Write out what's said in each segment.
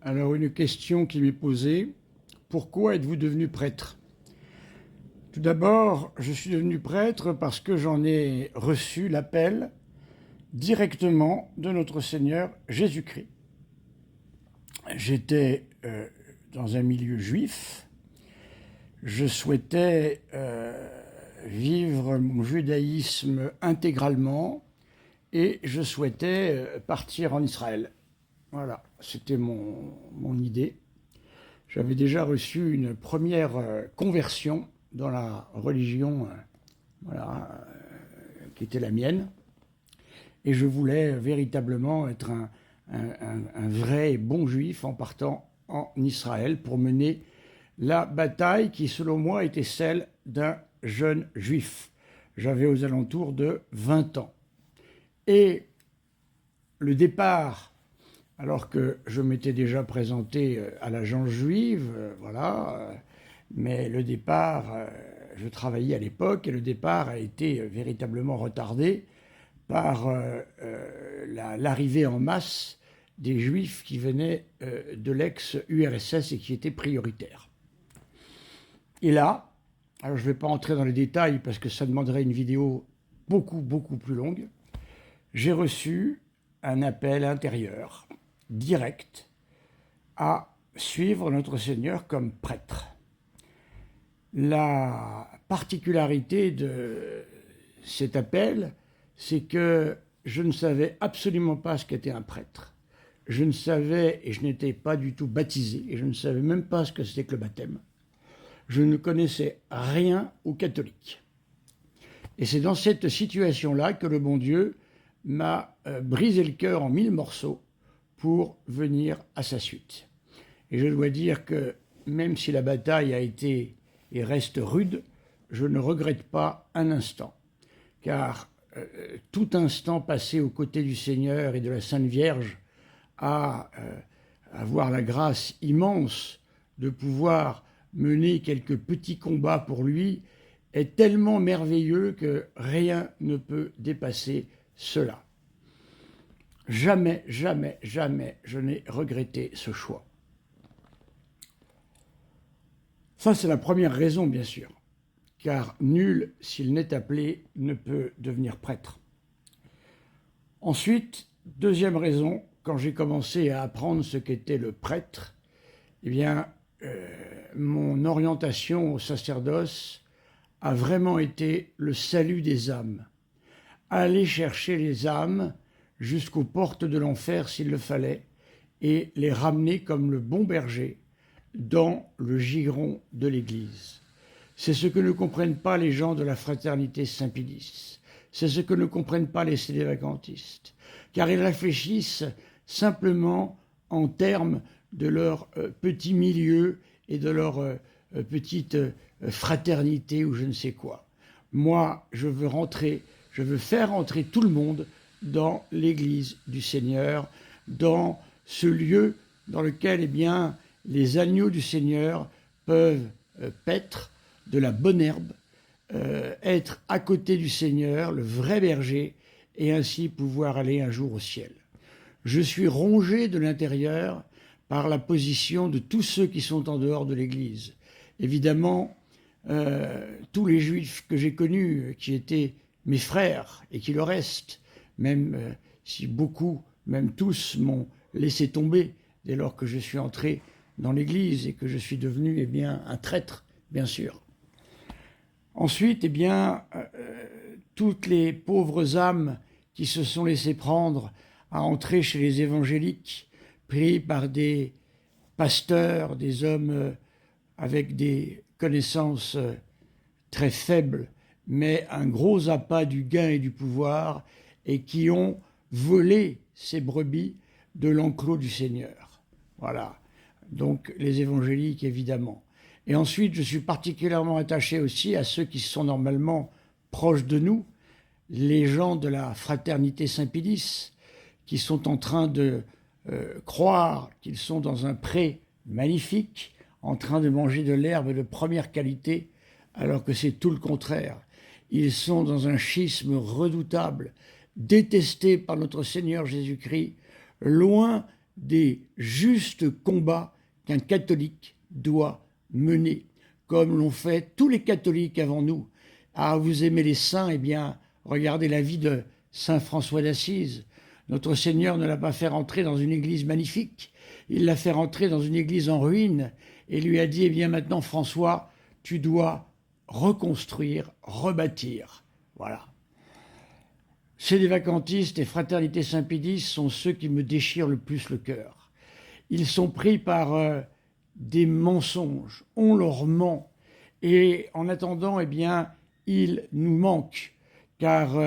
Alors, une question qui m'est posée, pourquoi êtes-vous devenu prêtre? Tout d'abord, je suis devenu prêtre parce que j'en ai reçu l'appel directement de notre Seigneur Jésus-Christ. J'étais dans un milieu juif, je souhaitais vivre mon judaïsme intégralement et je souhaitais partir en Israël. Voilà, c'était mon idée. J'avais déjà reçu une première conversion dans la religion voilà, qui était la mienne. Et je voulais véritablement être un vrai et bon juif en partant en Israël pour mener la bataille qui, selon moi, était celle d'un jeune juif. J'avais aux alentours de 20 ans. Et le départ, alors que je m'étais déjà présenté à l'agence juive, voilà, mais le départ, je travaillais à l'époque, et le départ a été véritablement retardé par l'arrivée en masse des Juifs qui venaient de l'ex-URSS et qui étaient prioritaires. Et là, alors je ne vais pas entrer dans les détails parce que ça demanderait une vidéo beaucoup plus longue, j'ai reçu un appel intérieur, direct, à suivre notre Seigneur comme prêtre. La particularité de cet appel, c'est que je ne savais absolument pas ce qu'était un prêtre. Je ne savais, et je n'étais pas du tout baptisé, et je ne savais même pas ce que c'était que le baptême. Je ne connaissais rien aux catholiques. Et c'est dans cette situation-là que le bon Dieu m'a brisé le cœur en 1000 morceaux pour venir à sa suite. Et je dois dire que même si la bataille a été et reste rude, je ne regrette pas un instant, car tout instant passé aux côtés du Seigneur et de la Sainte Vierge à avoir la grâce immense de pouvoir mener quelques petits combats pour lui est tellement merveilleux que rien ne peut dépasser cela. Jamais je n'ai regretté ce choix. Ça, c'est la première raison, bien sûr, car nul, s'il n'est appelé, ne peut devenir prêtre. Ensuite, deuxième raison, quand j'ai commencé à apprendre ce qu'était le prêtre, eh bien, mon orientation au sacerdoce a vraiment été le salut des âmes. Aller chercher les âmes jusqu'aux portes de l'enfer s'il le fallait et les ramener comme le bon berger dans le giron de l'Église. C'est ce que ne comprennent pas les gens de la fraternité Saint-Pédis. C'est ce que ne comprennent pas les cédévacantistes, car ils réfléchissent simplement en termes de leur petit milieu et de leur petite fraternité ou je ne sais quoi. Moi, je veux faire entrer tout le monde dans l'Église du Seigneur, dans ce lieu dans lequel, eh bien, les agneaux du Seigneur peuvent paître de la bonne herbe, être à côté du Seigneur, le vrai berger, et ainsi pouvoir aller un jour au ciel. Je suis rongé de l'intérieur par la position de tous ceux qui sont en dehors de l'Église. Évidemment, tous les Juifs que j'ai connus, qui étaient mes frères, et qui le restent, même si beaucoup, même tous, m'ont laissé tomber dès lors que je suis entré dans l'Église et que je suis devenu, eh bien, un traître, bien sûr. Ensuite, eh bien, toutes les pauvres âmes qui se sont laissées prendre à entrer chez les évangéliques, pris par des pasteurs, des hommes avec des connaissances très faibles, mais un gros appât du gain et du pouvoir, et qui ont volé ces brebis de l'enclos du Seigneur. Voilà. Donc les évangéliques, évidemment. Et ensuite, je suis particulièrement attaché aussi à ceux qui sont normalement proches de nous, les gens de la fraternité Saint-Pédis, qui sont en train de croire qu'ils sont dans un pré magnifique, en train de manger de l'herbe de première qualité, alors que c'est tout le contraire. Ils sont dans un schisme redoutable, détestés par notre Seigneur Jésus-Christ, loin des justes combats qu'un catholique doit mener, comme l'ont fait tous les catholiques avant nous. Ah, vous aimez les saints, eh bien, regardez la vie de saint François d'Assise. Notre Seigneur ne l'a pas fait rentrer dans une église magnifique, il l'a fait rentrer dans une église en ruine et lui a dit, eh bien maintenant François, tu dois reconstruire, rebâtir. Voilà. Chez les vacantistes et Fraternité Saint-Pédis sont ceux qui me déchirent le plus le cœur. Ils sont pris par des mensonges, on leur ment. Et en attendant, eh bien, ils nous manquent, car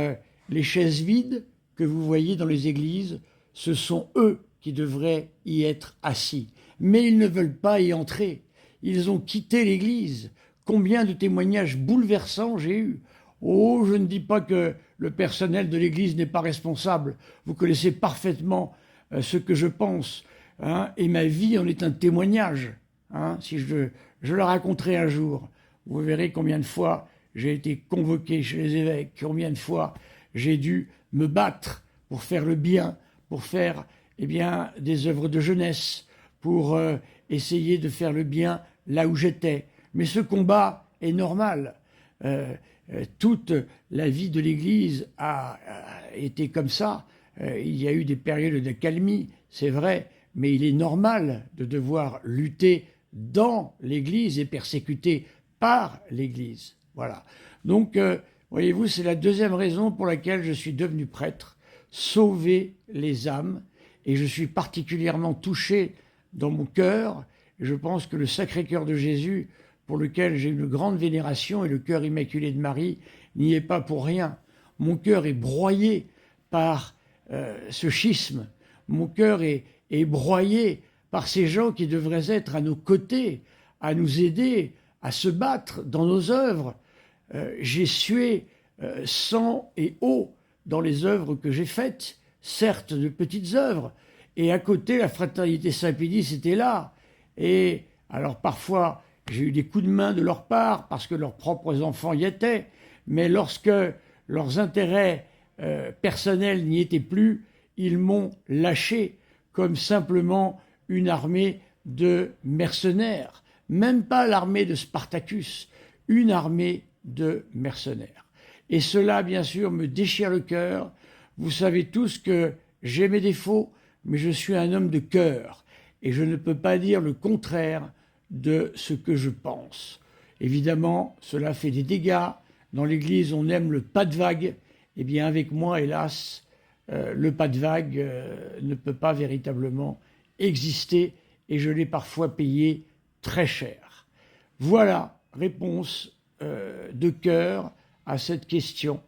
les chaises vides que vous voyez dans les églises, ce sont eux qui devraient y être assis. Mais ils ne veulent pas y entrer. Ils ont quitté l'église. Combien de témoignages bouleversants j'ai eus. Oh, je ne dis pas que le personnel de l'église n'est pas responsable. Vous connaissez parfaitement ce que je pense. Hein, et ma vie en est un témoignage. Hein, si je le raconterai un jour, vous verrez combien de fois j'ai été convoqué chez les évêques, combien de fois j'ai dû me battre pour faire le bien, pour faire eh bien, des œuvres de jeunesse, pour essayer de faire le bien là où j'étais. Mais ce combat est normal. Toute la vie de l'Église a été comme ça. Il y a eu des périodes d'accalmie, c'est vrai, mais il est normal de devoir lutter dans l'Église et persécuter par l'Église. Voilà. Donc, voyez-vous, c'est la deuxième raison pour laquelle je suis devenu prêtre, sauver les âmes. Et je suis particulièrement touché dans mon cœur. Et je pense que le Sacré-Cœur de Jésus, pour lequel j'ai une grande vénération, et le cœur immaculé de Marie, n'y est pas pour rien. Mon cœur est broyé par ce schisme. Mon cœur est broyé par ces gens qui devraient être à nos côtés, à nous aider, à se battre dans nos œuvres. J'ai sué sang et eau dans les œuvres que j'ai faites, certes de petites œuvres, et à côté, la Fraternité Saint-Pédis était là. Et alors parfois, j'ai eu des coups de main de leur part, parce que leurs propres enfants y étaient, mais lorsque leurs intérêts personnels n'y étaient plus, ils m'ont lâché comme simplement une armée de mercenaires. Même pas l'armée de Spartacus, une armée de mercenaires. Et cela, bien sûr, me déchire le cœur. Vous savez tous que j'ai mes défauts, mais je suis un homme de cœur. Et je ne peux pas dire le contraire de ce que je pense. Évidemment, cela fait des dégâts. Dans l'Église, on aime le pas de vague. Eh bien, avec moi, hélas, le pas de vague ne peut pas véritablement exister. Et je l'ai parfois payé très cher. Voilà, réponse de cœur à cette question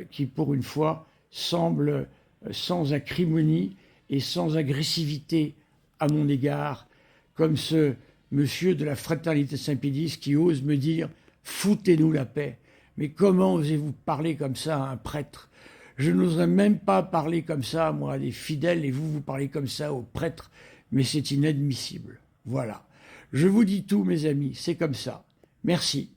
qui, pour une fois, semble sans acrimonie et sans agressivité à mon égard, comme ce monsieur de la Fraternité Saint-Pédis qui ose me dire « foutez-nous la paix ». Mais comment osez-vous parler comme ça à un prêtre? Je n'oserais même pas parler comme ça, moi, à des fidèles, et vous parlez comme ça aux prêtres, mais c'est inadmissible. Voilà. Je vous dis tout, mes amis, c'est comme ça. Merci.